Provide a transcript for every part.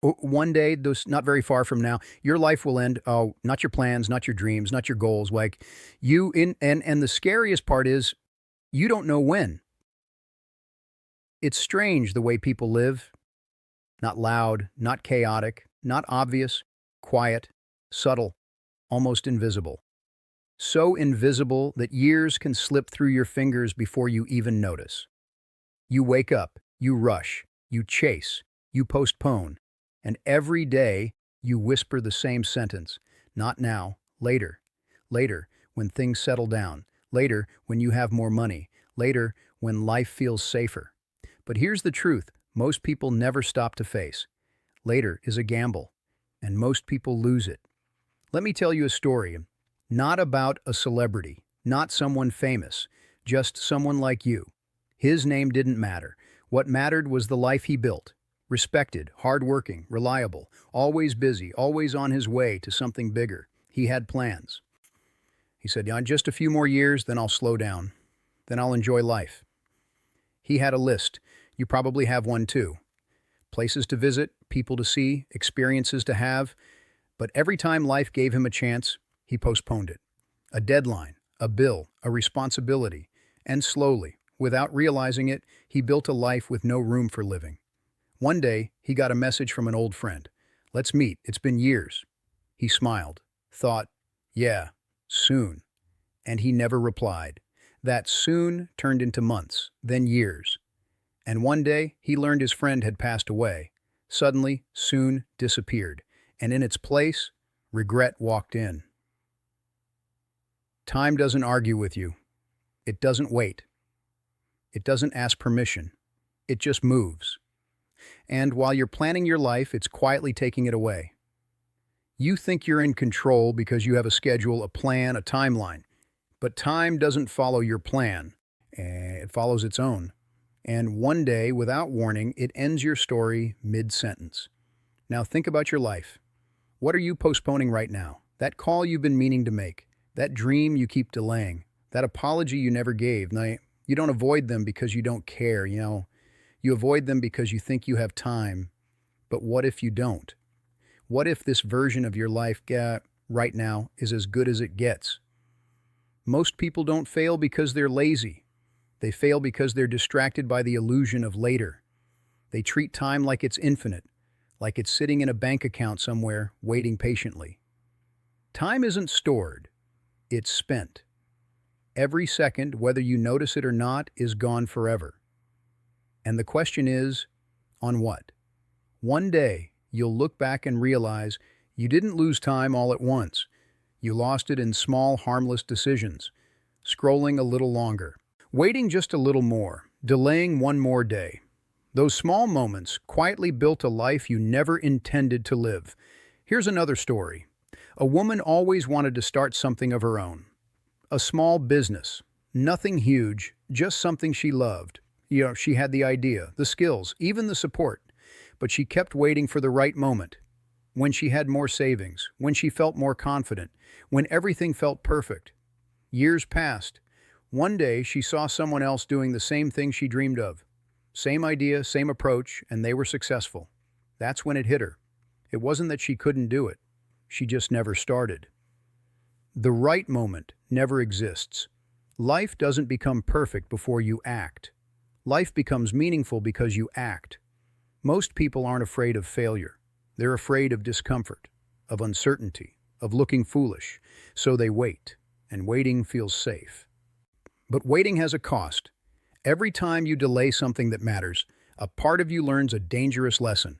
One day, those not very far from now, your life will end. Oh, not your plans, not your dreams, not your goals. Like you in and the scariest part is you don't know when. It's strange the way people live. Not loud, not chaotic, not obvious, quiet, subtle, almost invisible. So invisible that years can slip through your fingers before you even notice. You wake up, you rush, you chase, you postpone, and every day you whisper the same sentence: not now, later, later, when things settle down, later, when you have more money, later, when life feels safer. But here's the truth most people never stop to face. Later is a gamble, and most people lose it. Let me tell you a story, not about a celebrity, not someone famous, just someone like you. His name didn't matter. What mattered was the life he built. Respected, hardworking, reliable, always busy, always on his way to something bigger. He had plans. He said, "Yeah, just a few more years, then I'll slow down. Then I'll enjoy life." He had a list. You probably have one too. Places to visit, people to see, experiences to have. But every time life gave him a chance, he postponed it. A deadline, a bill, a responsibility. And slowly, without realizing it, he built a life with no room for living. One day, he got a message from an old friend. "Let's meet. It's been years." He smiled, thought, "Yeah, soon." And he never replied. That soon turned into months, then years. And one day, he learned his friend had passed away. Suddenly, soon disappeared. And in its place, regret walked in. Time doesn't argue with you. It doesn't wait. It doesn't ask permission. It just moves. And while you're planning your life, it's quietly taking it away. You think you're in control because you have a schedule, a plan, a timeline. But time doesn't follow your plan. It follows its own. And one day, without warning, it ends your story mid-sentence. Now think about your life. What are you postponing right now? That call you've been meaning to make, that dream you keep delaying, that apology you never gave. Now, you don't avoid them because you don't care, You avoid them because you think you have time. But what if you don't? What if this version of your life right now is as good as it gets? Most people don't fail because they're lazy. They fail because they're distracted by the illusion of later. They treat time like it's infinite, like it's sitting in a bank account somewhere, waiting patiently. Time isn't stored, it's spent. Every second, whether you notice it or not, is gone forever. And the question is, on what? One day, you'll look back and realize you didn't lose time all at once. You lost it in small, harmless decisions, scrolling a little longer, waiting just a little more, delaying one more day. Those small moments quietly built a life you never intended to live. Here's another story. A woman always wanted to start something of her own. A small business. Nothing huge, just something she loved. She had the idea, the skills, even the support. But she kept waiting for the right moment. When she had more savings, when she felt more confident, when everything felt perfect. Years passed. One day, she saw someone else doing the same thing she dreamed of. Same idea, same approach, and they were successful. That's when it hit her. It wasn't that she couldn't do it. She just never started. The right moment never exists. Life doesn't become perfect before you act. Life becomes meaningful because you act. Most people aren't afraid of failure. They're afraid of discomfort, of uncertainty, of looking foolish. So they wait, and waiting feels safe. But waiting has a cost. Every time you delay something that matters, a part of you learns a dangerous lesson.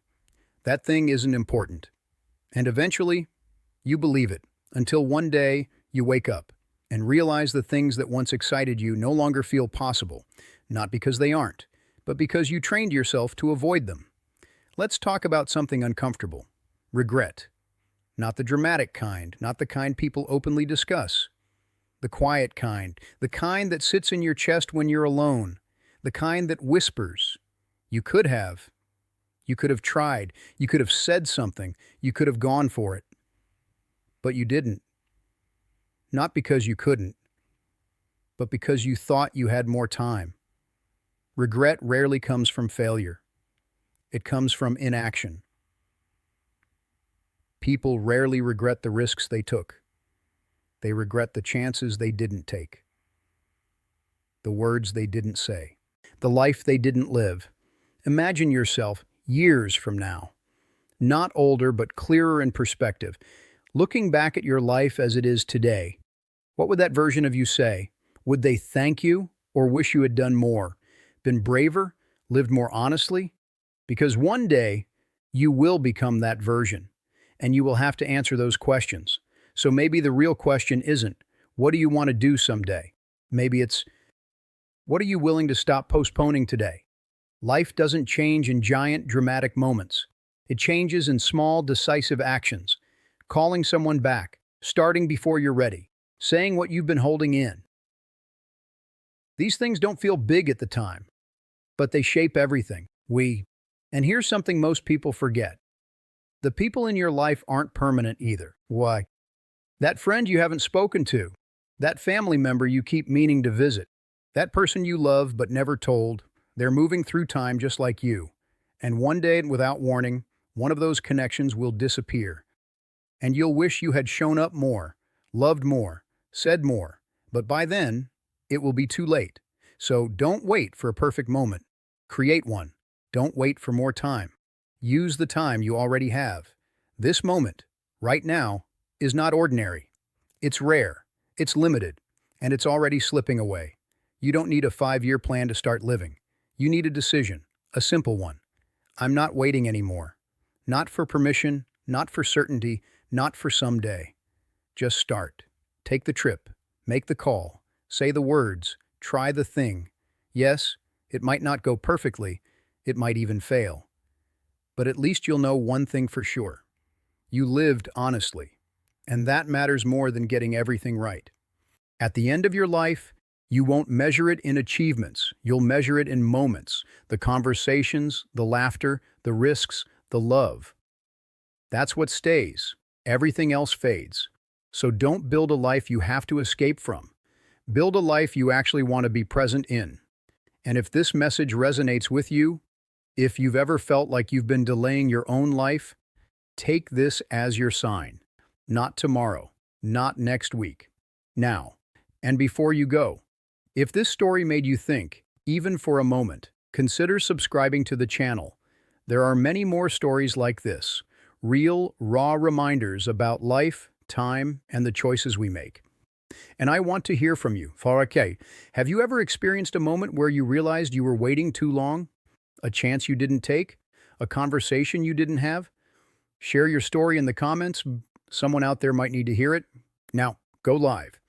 That thing isn't important. And eventually, you believe it, until one day you wake up and realize the things that once excited you no longer feel possible, not because they aren't, but because you trained yourself to avoid them. Let's talk about something uncomfortable. Regret. Not the dramatic kind, not the kind people openly discuss. The quiet kind, the kind that sits in your chest when you're alone, the kind that whispers. You could have. You could have tried. You could have said something. You could have gone for it. But you didn't. Not because you couldn't, but because you thought you had more time. Regret rarely comes from failure. It comes from inaction. People rarely regret the risks they took. They regret the chances they didn't take, the words they didn't say, the life they didn't live. Imagine yourself years from now, not older but clearer in perspective, looking back at your life as it is today. What would that version of you say? Would they thank you or wish you had done more, been braver, lived more honestly? Because one day you will become that version, and you will have to answer those questions. So maybe the real question isn't, what do you want to do someday? Maybe it's, what are you willing to stop postponing today? Life doesn't change in giant, dramatic moments. It changes in small, decisive actions. Calling someone back, starting before you're ready, saying what you've been holding in. These things don't feel big at the time, but they shape everything. And here's something most people forget. The people in your life aren't permanent either. Why? That friend you haven't spoken to, that family member you keep meaning to visit, that person you love but never told, they're moving through time just like you. And one day, without warning, one of those connections will disappear. And you'll wish you had shown up more, loved more, said more. But by then, it will be too late. So don't wait for a perfect moment. Create one. Don't wait for more time. Use the time you already have. This moment, right now, is not ordinary. It's rare, it's limited, and it's already slipping away. You don't need a 5-year plan to start living. You need a decision, a simple one. I'm not waiting anymore. Not for permission, not for certainty, not for someday. Just start. Take the trip. Make the call. Say the words. Try the thing. Yes, it might not go perfectly. It might even fail. But at least you'll know one thing for sure. You lived honestly. And that matters more than getting everything right. At the end of your life, you won't measure it in achievements. You'll measure it in moments, the conversations, the laughter, the risks, the love. That's what stays. Everything else fades. So don't build a life you have to escape from. Build a life you actually want to be present in. And if this message resonates with you, if you've ever felt like you've been delaying your own life, take this as your sign. Not tomorrow, not next week, now. And before you go, if this story made you think, even for a moment, consider subscribing to the channel. There are many more stories like this, real, raw reminders about life, time, and the choices we make. And I want to hear from you. Okay, have you ever experienced a moment where you realized you were waiting too long? A chance you didn't take? A conversation you didn't have? Share your story in the comments. Someone out there might need to hear it. Now, go live.